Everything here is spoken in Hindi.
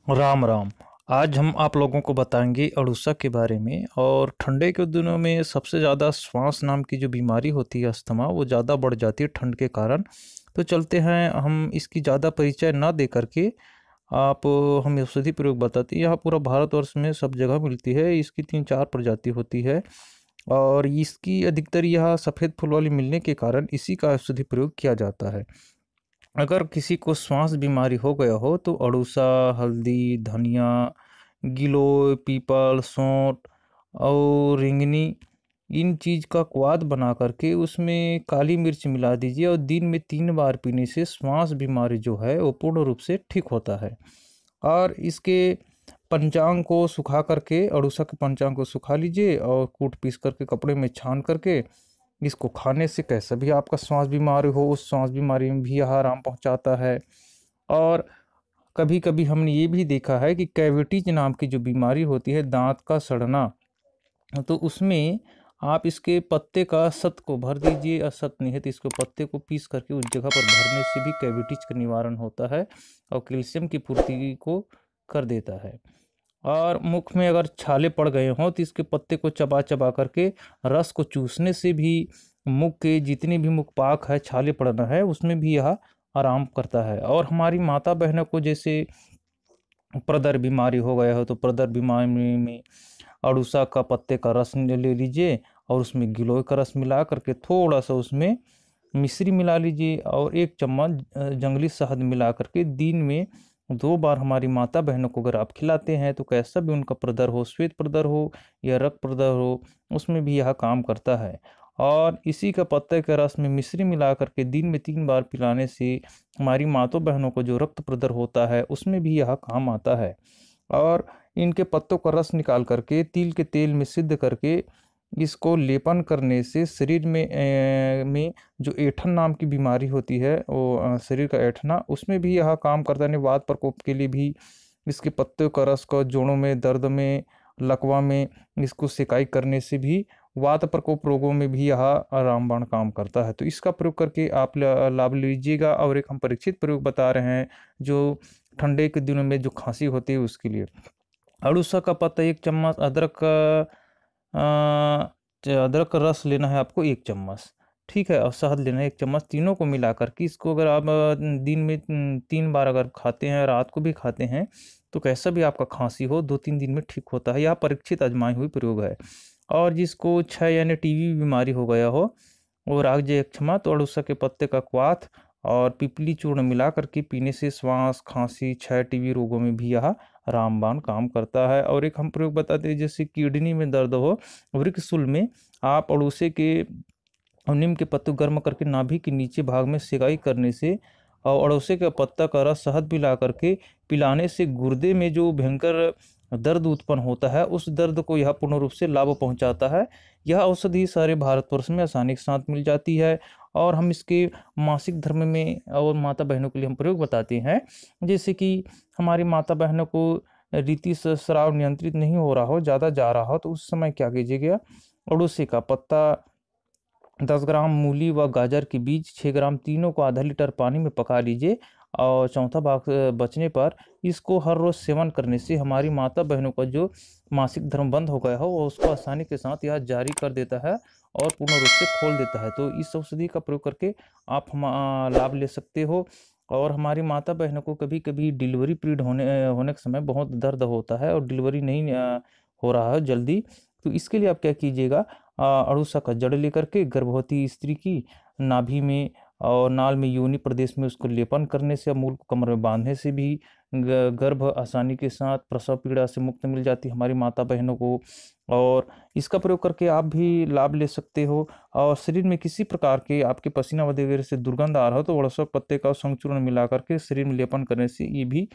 राम राम। आज हम आप लोगों को बताएंगे अड़ूसा के बारे में। और ठंडे के दिनों में सबसे ज़्यादा श्वास नाम की जो बीमारी होती है, अस्थमा, वो ज़्यादा बढ़ जाती है ठंड के कारण। तो चलते हैं, हम इसकी ज़्यादा परिचय ना दे करके आप हम औषधि प्रयोग बताते हैं। यह पूरा भारतवर्ष में सब जगह मिलती है। इसकी 3-4 प्रजाति होती है और इसकी अधिकतर यह सफ़ेद फूल वाली मिलने के कारण इसी का औषधि प्रयोग किया जाता है। अगर किसी को श्वास बीमारी हो गया हो तो अड़ूसा, हल्दी, धनिया, गिलोय, पीपल, सौंठ और रिंगनी, इन चीज़ का क्वाथ बना करके उसमें काली मिर्च मिला दीजिए और दिन में 3 बार पीने से श्वास बीमारी जो है वो पूर्ण रूप से ठीक होता है। और इसके पंचांग को सुखा करके, अड़ूसा के पंचांग को सुखा लीजिए और कूट पीस करके कपड़े में छान करके इसको खाने से कैसा भी आपका श्वास बीमारी हो, उस श्वास बीमारी में भी यह आराम पहुंचाता है। और कभी कभी हमने ये भी देखा है कि कैविटीज नाम की जो बीमारी होती है, दांत का सड़ना, तो उसमें आप इसके पत्ते का सत को भर दीजिए, और सत नहीं है तो इसको पत्ते को पीस करके उस जगह पर भरने से भी कैविटीज का निवारण होता है और कैल्शियम की पूर्ति को कर देता है। और मुख में अगर छाले पड़ गए हों तो इसके पत्ते को चबा चबा करके रस को चूसने से भी मुख के जितने भी मुख पाक है, छाले पड़ना है, उसमें भी यह आराम करता है। और हमारी माता बहनों को जैसे प्रदर बीमारी हो गया हो तो प्रदर बीमारी में अड़ूसा का पत्ते का रस ले लीजिए और उसमें गिलोय का रस मिला करके थोड़ा सा उसमें मिश्री मिला लीजिए और 1 चम्मच जंगली शहद मिला करके दिन में 2 बार हमारी माता बहनों को अगर आप खिलाते हैं तो कैसा भी उनका प्रदर हो, श्वेत प्रदर हो या रक्त प्रदर हो, उसमें भी यह काम करता है। और इसी का पत्ते के रस में मिश्री मिला करके दिन में 3 बार पिलाने से हमारी माता बहनों को जो रक्त प्रदर होता है उसमें भी यह काम आता है। और इनके पत्तों का रस निकाल करके तिल के तेल में सिद्ध करके इसको लेपन करने से शरीर में जो ऐंठन नाम की बीमारी होती है, वो शरीर का ऐंठना, उसमें भी यह काम करता है। वात प्रकोप के लिए भी इसके पत्तों का रस को जोड़ों में दर्द में, लकवा में इसको सिकाई करने से भी वात प्रकोप रोगों में भी यह रामबाण काम करता है। तो इसका प्रयोग करके आप लाभ लीजिएगा। और एक हम परीक्षित प्रयोग बता रहे हैं जो ठंडे के दिनों में जो खांसी होती है उसके लिए। अड़ूसा का पत्ता 1 चम्मच, अदरक का रस लेना है आपको 1 चम्मच, ठीक है, और शहद लेना है 1 चम्मच। तीनों को मिला करके इसको अगर आप दिन में 3 बार अगर खाते हैं, रात को भी खाते हैं, तो कैसा भी आपका खांसी हो 2-3 दिन में ठीक होता है। यह परीक्षित आजमाई हुई प्रयोग है। और जिसको क्षय यानी टीबी बीमारी हो गया हो और आग जे क्षमा, तो अड़ूसा के पत्ते का क्वाथ और पिपली चूर्ण मिला करके पीने से श्वास, खांसी, क्षय, टीबी रोगों में भी यह रामबाण काम करता है। और एक हम प्रयोग बताते हैं, जैसे किडनी में दर्द हो, वृक्कशूल में आप अड़ूसे के और नीम के पत्ते गर्म करके नाभि के नीचे भाग में सिकाई करने से और अड़ोसे का पत्ता का रस शहद पिला करके पिलाने से गुर्दे में जो भयंकर दर्द उत्पन्न होता है, उस दर्द को यह पूर्ण रूप से लाभ पहुंचाता है। यह औषधि सारे भारतवर्ष में आसानी के साथ मिल जाती है। और हम इसके मासिक धर्म में और माता बहनों के लिए हम प्रयोग बताते हैं। जैसे कि हमारी माता बहनों को रीति स्राव नियंत्रित नहीं हो रहा हो, ज़्यादा जा रहा हो, तो उस समय क्या कीजिएगा, अड़ोसे का पत्ता, 10 ग्राम मूली व गाजर के बीज, 6 ग्राम, तीनों को आधा लीटर पानी में पका लीजिए और चौथा भाग बचने पर इसको हर रोज़ सेवन करने से हमारी माता बहनों का जो मासिक धर्म बंद हो गया हो वो उसको आसानी के साथ यह जारी कर देता है और पूर्ण रूप से खोल देता है। तो इस औषधि का प्रयोग करके आप लाभ ले सकते हो। और हमारी माता बहनों को कभी कभी डिलीवरी पीरियड होने के समय बहुत दर्द होता है और डिलीवरी नहीं हो रहा है जल्दी, तो इसके लिए आप क्या कीजिएगा, अड़ूसा का जड़ लेकर के गर्भवती स्त्री की नाभि में और नाल में, योनि प्रदेश में उसको लेपन करने से, मूल को कमर में बांधने से भी गर्भ आसानी के साथ, प्रसव पीड़ा से मुक्त मिल जाती है हमारी माता बहनों को। और इसका प्रयोग करके आप भी लाभ ले सकते हो। और शरीर में किसी प्रकार के आपके पसीना वगैरह से दुर्गंध आ रहा हो तो अड़ूसा पत्ते का संचूर्ण मिला करके शरीर में लेपन करने से ये भी